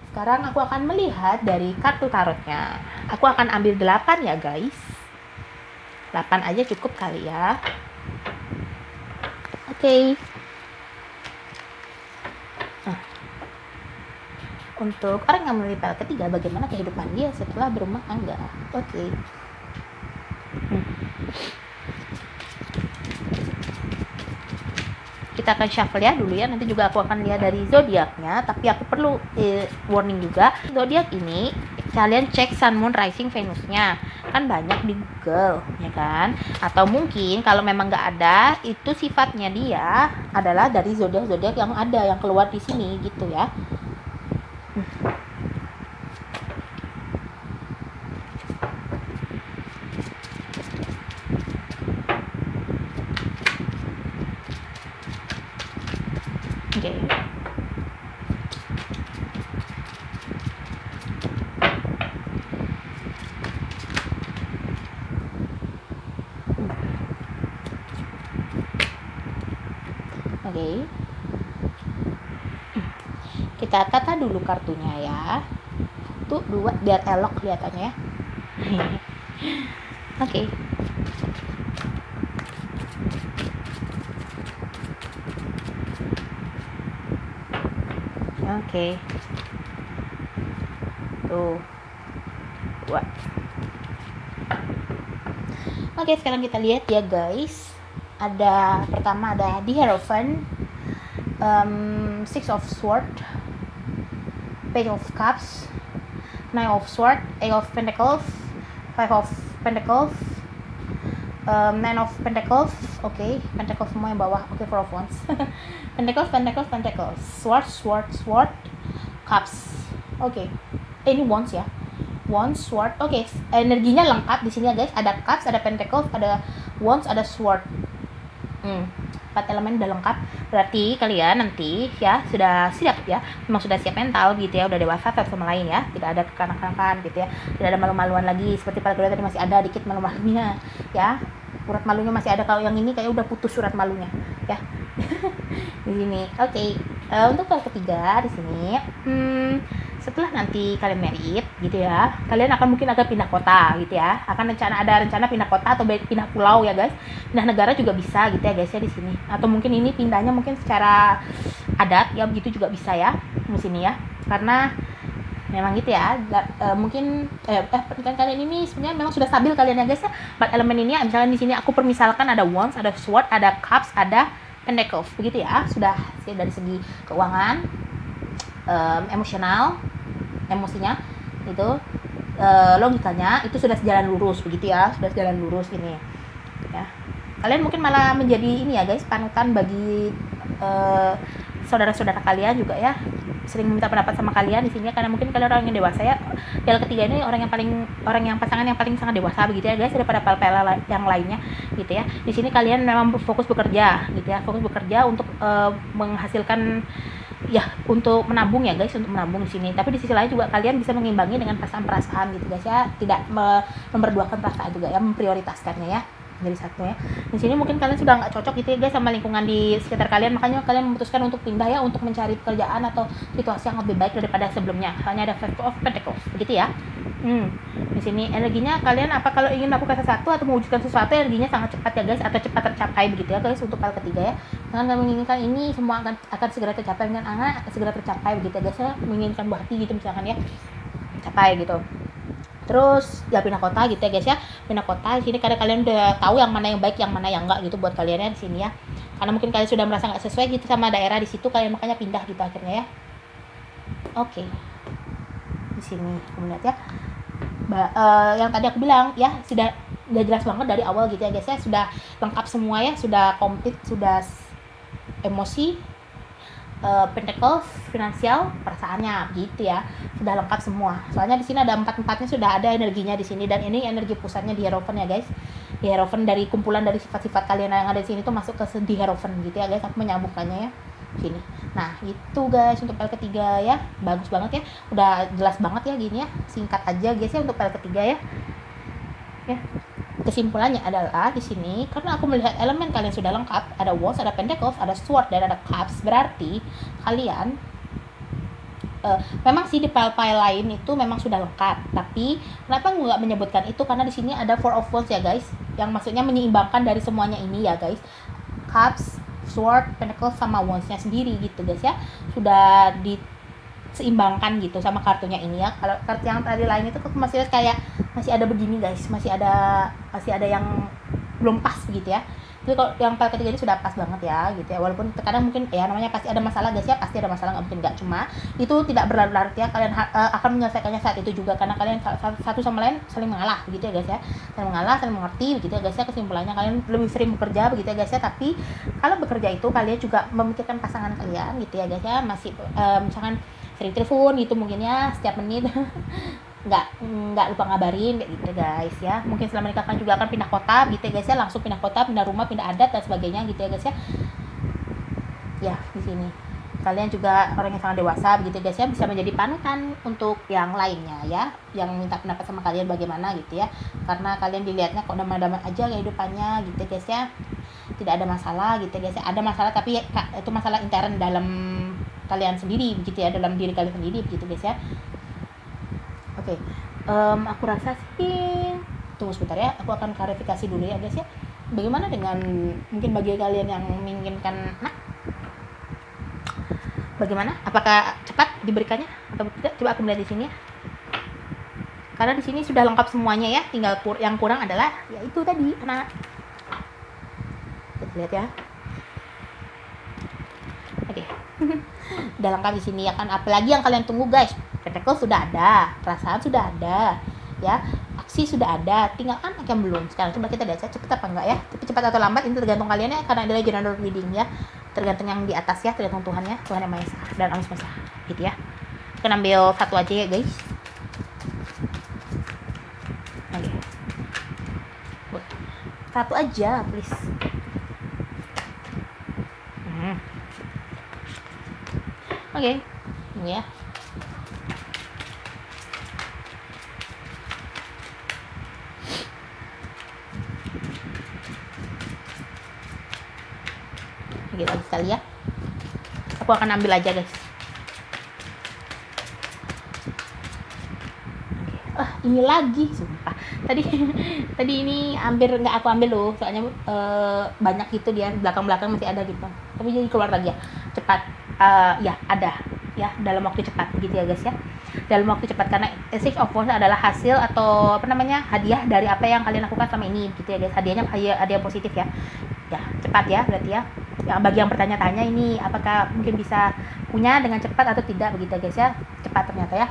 A: Sekarang aku akan melihat dari kartu tarotnya. Aku akan ambil 8 ya guys. 8 aja cukup kali ya. Oke. Untuk orang yang memilih file ketiga, bagaimana kehidupan dia setelah berumah tangga? Oke. Kita akan shuffle ya dulu ya, nanti juga aku akan lihat dari zodiaknya. Tapi aku perlu warning juga, zodiak ini kalian cek Sun Moon Rising Venusnya, kan banyak di Google ya kan. Atau mungkin kalau memang nggak ada, itu sifatnya dia adalah dari zodiak yang ada, yang keluar di sini gitu ya. Oke. Oke. Kita tata dulu kartunya ya. Tuh 2 biar elok kelihatannya ya. Oke. Oke. Tuh 2. Oke, sekarang kita lihat ya guys. Pertama ada The Hierophant, Six of Swords, Page of Cups, Nine of Swords, Eight of Pentacles, Five of Pentacles, Nine of Pentacles. Oke, Pentacles semua yang bawah. Oke, Four of Wands. Pentacles, Sword, Cups. Oke. Ini Wands ya. Wands, Sword. Oke, energinya lengkap di sini ya guys. Ada Cups, ada Pentacles, ada Wands, ada Sword. 4 elemen udah lengkap. Berarti kalian nanti ya sudah siap ya, memang sudah siap mental gitu ya, udah dewasa satu sama lain ya, tidak ada kekanak-kanakan gitu ya, tidak ada malu-maluan lagi seperti pada kalian tadi, masih ada dikit malu-malunya ya, urat malunya masih ada. Kalau yang ini kayak udah putus urat malunya ya. Di sini. Oke. Untuk yang ketiga di sini, setelah nanti kalian married gitu ya, kalian akan mungkin pindah kota gitu ya, ada rencana pindah kota atau pindah pulau ya guys, pindah negara juga bisa gitu ya guys ya di sini. Atau mungkin ini pindahnya mungkin secara adat ya, begitu juga bisa ya di sini ya, karena memang gitu ya. Mungkin pernikahan kalian ini sebenarnya memang sudah stabil kalian ya guys ya. 4 elemen ini ya, misalnya di sini aku permisalkan ada wands, ada sword, ada cups, ada pentacles, begitu ya. Sudah dari segi keuangan, emosional, emosinya itu, logikanya itu sudah sejalan lurus begitu ya, sudah sejalan lurus ini ya. Kalian mungkin malah menjadi ini ya guys, panutan bagi saudara-saudara kalian juga ya, sering minta pendapat sama kalian di sini karena mungkin kalian orang yang dewasa ya. Yang ketiga ini orang yang pasangan yang paling sangat dewasa begitu ya guys, daripada pel-pel yang lainnya gitu ya. Di sini kalian memang fokus bekerja gitu ya, fokus bekerja untuk menghasilkan ya, untuk menabung ya guys, untuk menabung di sini. Tapi di sisi lain juga kalian bisa mengimbangi dengan perasaan-perasaan gitu guys ya, tidak memperduakan perasaan juga ya, memprioritaskannya ya, jadi satu ya. Di sini mungkin kalian sudah nggak cocok gitu ya guys sama lingkungan di sekitar kalian, makanya kalian memutuskan untuk pindah ya, untuk mencari pekerjaan atau situasi yang lebih baik daripada sebelumnya. Hanya ada Five of Pentacles begitu ya. Di sini energinya kalian apa, kalau ingin melakukan sesuatu atau mewujudkan sesuatu, energinya sangat cepat ya guys, atau cepat tercapai begitu ya guys untuk hal ketiga ya. Dengan kalian menginginkan ini semua akan segera tercapai, dengan anak segera tercapai begitu ya guys ya, menginginkan buah hati gitu misalkan ya, capai gitu. Terus ya pindah kota gitu ya guys ya, pindah kota di sini karena kalian udah tahu yang mana yang baik, yang mana yang enggak gitu buat kalian ya di sini ya, karena mungkin kalian sudah merasa nggak sesuai gitu sama daerah di situ kalian, makanya pindah gitu akhirnya ya. Oke. Di sini kemudian ya, yang tadi aku bilang ya, sudah jelas banget dari awal gitu ya guys ya, sudah lengkap semua ya, sudah komplit, sudah emosi, pentacles, finansial, perasaannya gitu ya, sudah lengkap semua. Soalnya di sini ada empat-empatnya sudah ada energinya di sini, dan ini energi pusatnya di Hierophant ya guys. Di Hierophant, dari kumpulan dari sifat-sifat kalian yang ada di sini tuh masuk ke di Hierophant gitu ya guys, aku menyambungkannya ya sini. Nah itu guys untuk pel ketiga ya, bagus banget ya, udah jelas banget ya gini ya, singkat aja guys ya untuk pel ketiga ya. Kesimpulannya adalah di sini, karena aku melihat elemen kalian sudah lengkap, ada wands, ada pentacles, ada sword, dan ada cups, berarti kalian memang sih di pel-pel lain itu memang sudah lengkap. Tapi kenapa aku nggak menyebutkan itu, karena di sini ada four of wands ya guys, yang maksudnya menyeimbangkan dari semuanya ini ya guys, cups, sword, pentacles, sama wands-nya sendiri gitu guys ya, sudah diseimbangkan gitu sama kartunya ini ya. Kalau kartu yang tadi lain itu masih kayak masih ada begini guys, masih ada yang belum pas begitu ya. Jadi kalau yang pel ketiga ini sudah pas banget ya gitu ya, walaupun terkadang mungkin ya namanya pasti ada masalah guys ya, pasti ada masalah, nggak mungkin nggak, cuma itu tidak berlarut-larut ya, kalian akan menyelesaikannya saat itu juga, karena kalian satu sama lain saling mengalah begitu ya guys ya, saling mengalah, saling mengerti begitu ya guys ya. Kesimpulannya kalian lebih sering bekerja begitu ya guys ya, tapi kalau bekerja itu kalian juga memikirkan pasangan kalian gitu ya guys ya, masih misalkan sering telepon gitu mungkin ya, setiap menit nggak lupa ngabarin kayak gitu guys ya. Mungkin setelah menikah kan juga akan pindah kota gitu ya guys ya, langsung pindah kota, pindah rumah, pindah adat dan sebagainya gitu ya guys ya. Ya di sini kalian juga orang yang sangat dewasa begitu guys ya, bisa menjadi panutan untuk yang lainnya ya, yang minta pendapat sama kalian bagaimana gitu ya, karena kalian dilihatnya kok damai-damai aja kehidupannya gitu guys ya, tidak ada masalah gitu guys ya. Ada masalah tapi itu masalah intern dalam kalian sendiri begitu ya, dalam diri kalian sendiri begitu guys ya. Oke, aku rasa sih, tunggu sebentar ya, aku akan klarifikasi dulu ya guys ya. Bagaimana dengan mungkin bagi kalian yang menginginkan anak, bagaimana? Apakah cepat diberikannya atau tidak? Coba aku melihat di sini ya. Karena di sini sudah lengkap semuanya ya, tinggal yang kurang adalah ya itu tadi anak. Kita lihat ya. Oke. Udah lengkap di sini ya kan, apalagi yang kalian tunggu guys. Pentacles sudah ada, perasaan sudah ada ya, aksi sudah ada, tinggal anak yang belum. Sekarang coba kita lihat cepat apa enggak ya, tapi cepat atau lambat ini tergantung kalian ya, karena adalah general reading ya, tergantung yang di atas ya, tergantung Tuhan ya, Tuhan yang Maha Esa dan Alam Semesta gitu ya. Kita ambil satu aja ya guys. Oke. Satu aja please. Oke. Ini ya. Gitu sekali ya, aku akan ambil aja guys. Ini lagi sumpah tadi ini hampir nggak aku ambil loh, soalnya banyak gitu dia belakang masih ada gitu, tapi jadi keluar lagi ya cepat. ya ada ya dalam waktu cepat gitu ya guys ya, dalam waktu cepat, karena exchange of words adalah hasil atau apa namanya hadiah dari apa yang kalian lakukan selama ini gitu ya guys. Hadiahnya hadiah positif ya, ya cepat ya berarti ya. Bagi yang bertanya-tanya ini apakah mungkin bisa punya dengan cepat atau tidak begitu ya guys ya, cepat ternyata ya.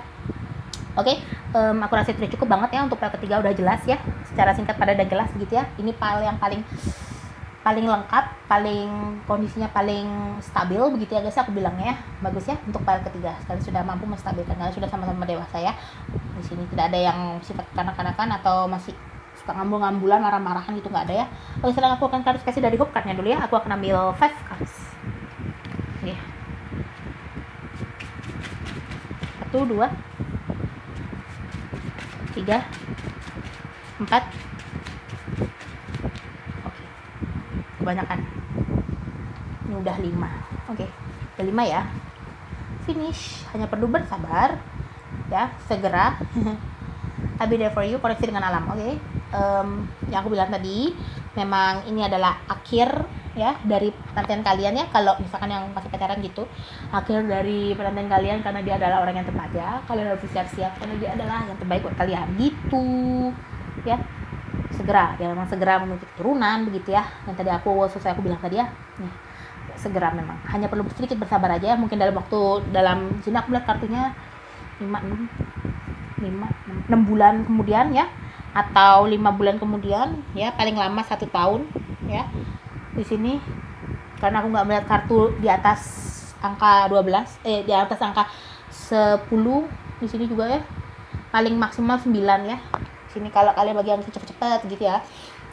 A: Oke, aku rasa itu cukup banget ya untuk file ketiga, udah jelas ya secara singkat padat dan jelas gitu ya. Ini file yang paling lengkap, paling kondisinya paling stabil begitu ya guys, aku bilangnya ya. Bagus ya untuk file ketiga, kalian sudah mampu menstabilkan, kalian sudah sama-sama dewasa ya. Di sini tidak ada yang sifat kanak-kanakan atau masih suka ngambul-ngambulan, marah-marahan gitu, nggak ada ya. Oke, sekarang aku akan klarifikasi dari hook cardnya dulu ya. Aku akan ambil 5 cards. Oke. 1, 2, 3, 4. Oke, kebanyakan ini udah 5. Oke, udah 5 ya, finish. Hanya perlu bersabar ya, segera. I'll be there for you, koneksi dengan alam. Oke, yang aku bilang tadi, memang ini adalah akhir ya dari penantian kalian ya. Kalau misalkan yang masih pacaran gitu, akhir dari penantian kalian, karena dia adalah orang yang tepat ya. Kalian harus siap-siap karena dia adalah yang terbaik buat kalian gitu ya. Segera ya, memang segera memiliki keturunan begitu ya. Yang tadi aku bilang tadi ya, nih, segera memang hanya perlu sedikit bersabar aja ya. Mungkin dalam sini aku lihat kartunya 6 bulan kemudian ya, atau 5 bulan kemudian ya, paling lama 1 tahun ya di sini, karena aku nggak melihat kartu di atas angka 12, di atas angka 10 di sini juga ya, paling maksimal 9 ya di sini. Kalau kalian bagi yang cepet-cepet gitu ya,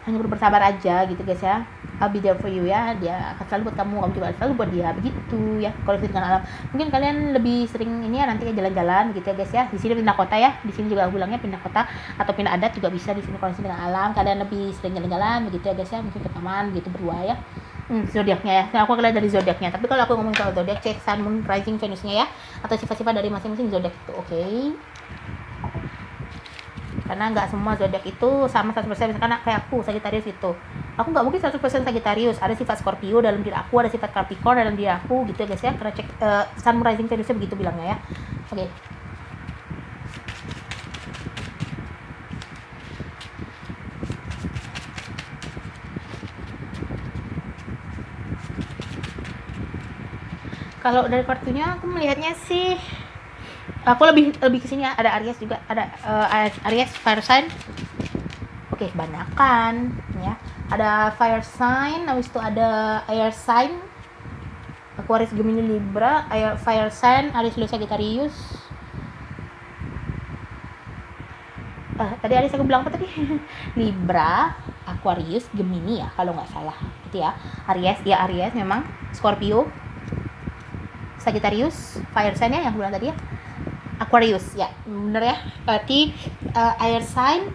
A: hanya perlu bersabar aja gitu guys ya. I'll be there for you ya, dia akan selalu buat kamu juga selalu buat dia begitu ya. Kalau dengan alam, mungkin kalian lebih sering ini ya nanti ya, jalan-jalan gitu ya guys ya. Di sini pindah kota ya, di sini juga aku bilangnya pindah kota atau pindah adat juga bisa di sini. Kalau dengan alam kalian lebih sering jalan-jalan begitu ya guys ya, mungkin ke taman gitu berdua ya. Zodiaknya ya, nah, aku akan lihat dari zodiaknya. Tapi kalau aku ngomong soal zodiak, cek Sun, Moon, Rising, Venusnya ya, atau sifat-sifat dari masing-masing zodiak itu. Oke. Karena nggak semua zodiak itu sama 100%. Misalkan kayak aku Sagittarius itu, aku nggak mungkin 100% Sagittarius. Ada sifat Scorpio dalam diri aku, ada sifat Capricorn dalam diri aku gitu ya guys ya. Karena cek Sun, Moon, Rising, Venusnya begitu bilangnya ya. Oke. Kalau dari kartunya aku melihatnya sih, aku lebih ke sini ya. Ada Aries juga, ada Aries fire sign. Oke, kebanyakan ya. Ada fire sign, habis itu ada air sign, Aquarius, Gemini, Libra, fire sign, Aries, Leo, Sagittarius. Tadi Aries aku bilang apa tadi? Libra, Aquarius, Gemini ya kalau nggak salah gitu ya. Aries memang, Scorpio, Sagittarius, fire sign ya yang aku bilang tadi ya. Aquarius ya, bener ya. Berarti air sign,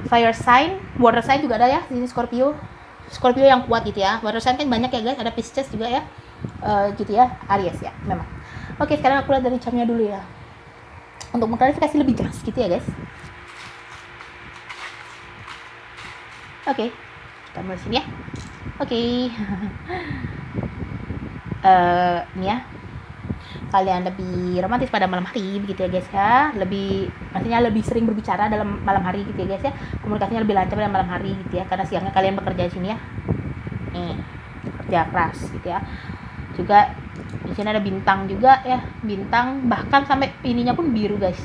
A: fire sign, water sign juga ada ya di sini. Scorpio yang kuat gitu ya. Water sign kan banyak ya guys, ada Pisces juga ya, gitu ya. Aries ya memang. Oke, sekarang aku lihat dari chartnya dulu ya, untuk mengklarifikasi lebih jelas gitu ya guys. Oke, kita mulai sini ya. Oke. Ini ya, kalian lebih romantis pada malam hari begitu ya guys ya, maksudnya lebih sering berbicara dalam malam hari gitu ya guys ya, komunikasinya lebih lancar pada malam hari gitu ya, karena siangnya kalian bekerja di sini ya, kerja keras gitu ya. Juga di sini ada bintang juga ya, bintang bahkan sampai ininya pun biru guys.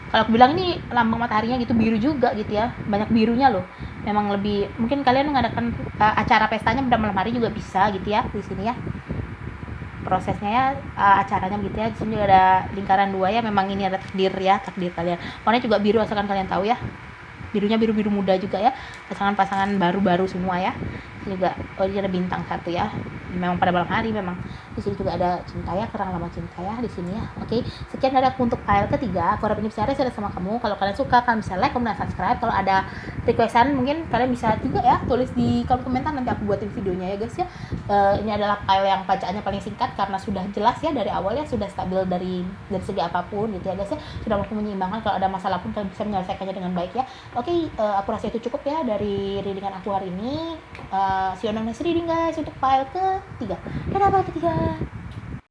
A: Kalau aku bilang ini lambang mataharinya gitu, biru juga gitu ya, banyak birunya loh. Memang lebih, mungkin kalian mengadakan acara pestanya pada malam hari juga bisa gitu ya di sini ya. Prosesnya ya, acaranya gitu ya. Di sini ada lingkaran 2 ya, memang ini ada takdir ya, takdir kalian. Warnanya juga biru, asalkan kalian tahu ya. Birunya biru-biru muda juga ya, pasangan-pasangan baru-baru semua ya. Juga ini ada bintang 1 ya, memang pada malam hari. Memang di sini juga ada cinta ya, kerang lama cinta ya di sini ya. Oke, sekian dari aku untuk file ketiga. Aku harap ini bisa ada sama kamu. Kalau kalian suka, kalian bisa like, comment, dan subscribe. Kalau ada requestan mungkin kalian bisa juga ya tulis di kolom komentar, nanti aku buatin videonya ya guys ya. Ini adalah file yang bacaannya paling singkat karena sudah jelas ya dari awal ya, sudah stabil dari segi apapun gitu ya guys ya. Sudah mampu menyeimbangkan, kalau ada masalah pun kalian bisa menyelesaikannya dengan baik ya. Oke, aku rasa itu cukup ya dari readingan aku hari ini. See you on the next reading guys, untuk file ke tiga. Dadah, bye, tiga.